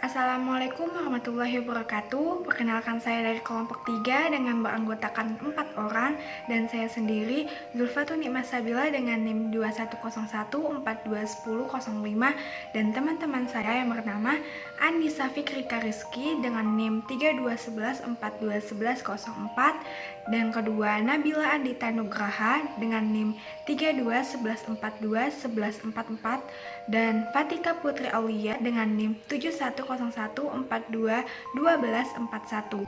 Assalamualaikum warahmatullahi wabarakatuh. Perkenalkan saya dari kelompok 3 dengan beranggotakan 4 orang dan saya sendiri Zulfatun Nikmah Sabila dengan NIM 2101421005 dan teman-teman saya yang bernama Andisa Fikrika Rizky dengan NIM 3211421104 dan kedua Nabila Andita Nugraha dengan NIM 3211421144 dan Fatika Putri Aulia dengan NIM 7101421241.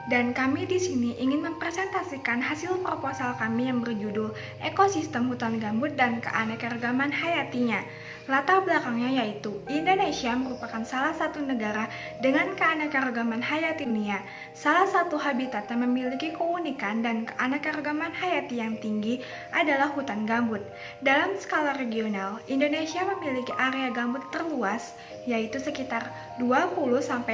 Dan kami di sini ingin mempresentasikan hasil proposal kami yang berjudul Ekosistem Hutan Gambut dan Keanekaragaman Hayatinya. Latar belakangnya yaitu Indonesia merupakan salah satu negara dengan keanekaragaman hayati dunia. Salah satu habitat yang memiliki keunikan dan keanekaragaman hayati yang tinggi adalah hutan gambut. Dalam skala regional, Indonesia memiliki area gambut terluas yaitu sekitar 20-27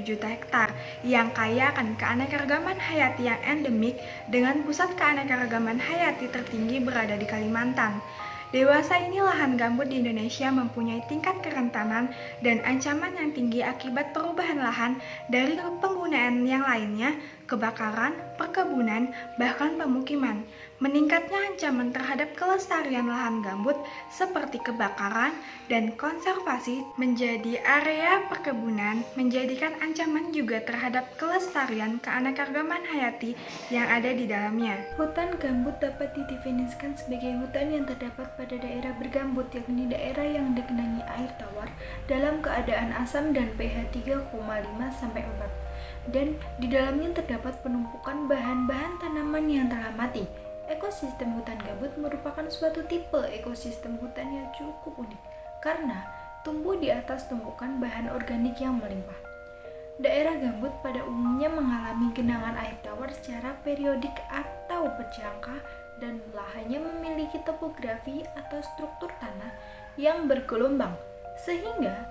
juta hektar yang kaya akan keanekaragaman hayati yang endemik dengan pusat keanekaragaman hayati tertinggi berada di Kalimantan. Dewasa ini lahan gambut di Indonesia mempunyai tingkat kerentanan dan ancaman yang tinggi akibat perubahan lahan dari penggunaan yang lainnya, kebakaran, perkebunan, bahkan pemukiman. Meningkatnya ancaman terhadap kelestarian lahan gambut seperti kebakaran dan konservasi menjadi area perkebunan menjadikan ancaman juga terhadap kelestarian keanekaragaman hayati yang ada di dalamnya. Hutan gambut dapat didefinisikan sebagai hutan yang terdapat pada daerah bergambut, yakni daerah yang digenangi air tawar dalam keadaan asam dan pH 3,5-4 dan di dalamnya terdapat penumpukan bahan-bahan tanaman yang telah mati. Ekosistem hutan gambut merupakan suatu tipe ekosistem hutan yang cukup unik karena tumbuh di atas tumpukan bahan organik yang melimpah. Daerah gambut pada umumnya mengalami genangan air tawar secara periodik atau berjangka dan lahannya memiliki topografi atau struktur tanah yang bergelombang sehingga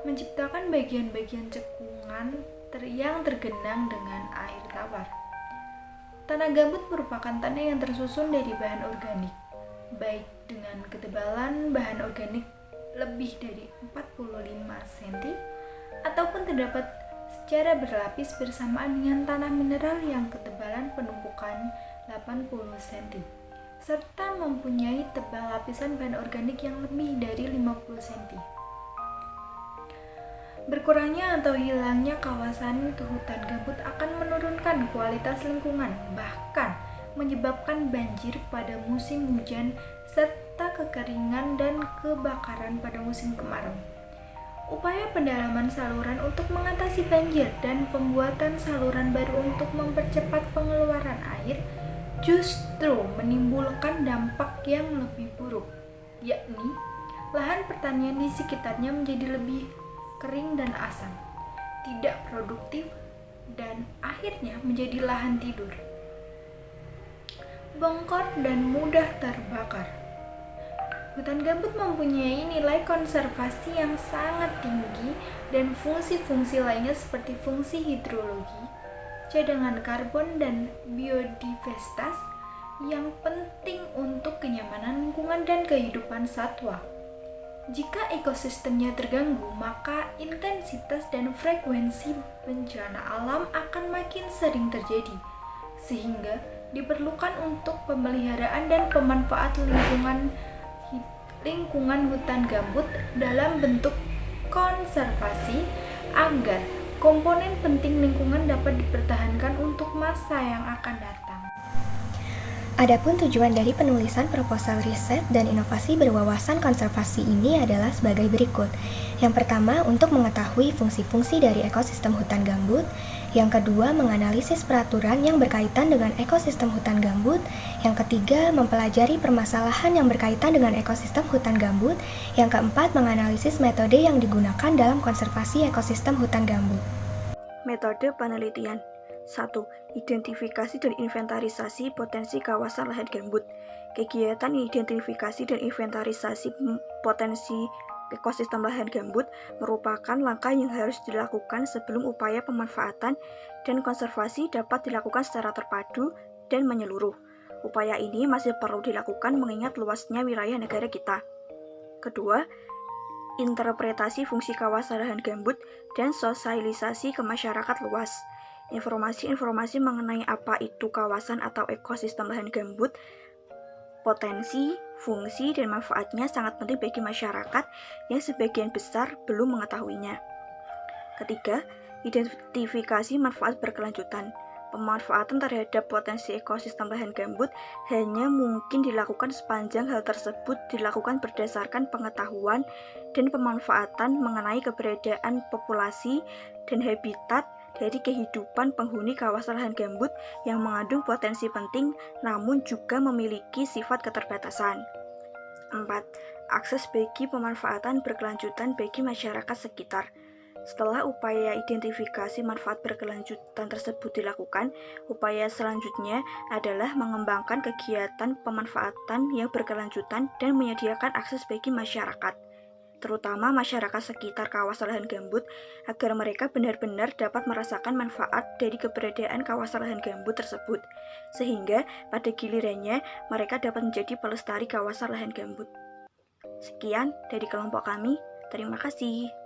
menciptakan bagian-bagian cekungan yang tergenang dengan air tawar. Tanah gambut merupakan tanah yang tersusun dari bahan organik, baik dengan ketebalan bahan organik lebih dari 45 cm ataupun terdapat secara berlapis bersamaan dengan tanah mineral yang ketebalan penumpukan 80 cm serta mempunyai tebal lapisan bahan organik yang lebih dari 50 cm. Berkurangnya atau hilangnya kawasan hutan gambut akan menurunkan kualitas lingkungan, bahkan menyebabkan banjir pada musim hujan serta kekeringan dan kebakaran pada musim kemarau. Upaya pendalaman saluran untuk mengatasi banjir dan pembuatan saluran baru untuk mempercepat pengeluaran air justru menimbulkan dampak yang lebih buruk, yakni lahan pertanian di sekitarnya menjadi lebih kering dan asam, tidak produktif, dan akhirnya menjadi lahan tidur, bongkor dan mudah terbakar. Hutan gambut mempunyai nilai konservasi yang sangat tinggi dan fungsi-fungsi lainnya seperti fungsi hidrologi, cadangan karbon, dan biodiversitas yang penting untuk kenyamanan lingkungan dan kehidupan satwa. Jika ekosistemnya terganggu, maka intensitas dan frekuensi bencana alam akan makin sering terjadi, sehingga diperlukan untuk pemeliharaan dan pemanfaatan lingkungan hutan gambut dalam bentuk konservasi agar komponen penting lingkungan dapat dipertahankan untuk masa yang akan datang. Adapun tujuan dari penulisan proposal riset dan inovasi berwawasan konservasi ini adalah sebagai berikut. Yang pertama, untuk mengetahui fungsi-fungsi dari ekosistem hutan gambut. Yang kedua, menganalisis peraturan yang berkaitan dengan ekosistem hutan gambut. Yang ketiga, mempelajari permasalahan yang berkaitan dengan ekosistem hutan gambut. Yang keempat, menganalisis metode yang digunakan dalam konservasi ekosistem hutan gambut. Metode penelitian 1. Identifikasi dan inventarisasi potensi kawasan lahan gambut. Kegiatan identifikasi dan inventarisasi potensi ekosistem lahan gambut merupakan langkah yang harus dilakukan sebelum upaya pemanfaatan dan konservasi dapat dilakukan secara terpadu dan menyeluruh. Upaya ini masih perlu dilakukan mengingat luasnya wilayah negara kita. Kedua, interpretasi fungsi kawasan lahan gambut, dan sosialisasi ke masyarakat luas. Informasi-informasi mengenai apa itu kawasan atau ekosistem lahan gambut, potensi, fungsi, dan manfaatnya sangat penting bagi masyarakat yang sebagian besar belum mengetahuinya. Ketiga, identifikasi manfaat berkelanjutan. Pemanfaatan terhadap potensi ekosistem lahan gambut hanya mungkin dilakukan sepanjang hal tersebut dilakukan berdasarkan pengetahuan dan pemanfaatan mengenai keberadaan populasi dan habitat dari kehidupan penghuni kawasan lahan gambut yang mengandung potensi penting namun juga memiliki sifat keterbatasan. 4. Akses bagi pemanfaatan berkelanjutan bagi masyarakat sekitar. Setelah upaya identifikasi manfaat berkelanjutan tersebut dilakukan, upaya selanjutnya adalah mengembangkan kegiatan pemanfaatan yang berkelanjutan dan menyediakan akses bagi masyarakat, terutama masyarakat sekitar kawasan lahan gambut, agar mereka benar-benar dapat merasakan manfaat dari keberadaan kawasan lahan gambut tersebut, sehingga pada gilirannya mereka dapat menjadi pelestari kawasan lahan gambut. Sekian dari kelompok kami, terima kasih.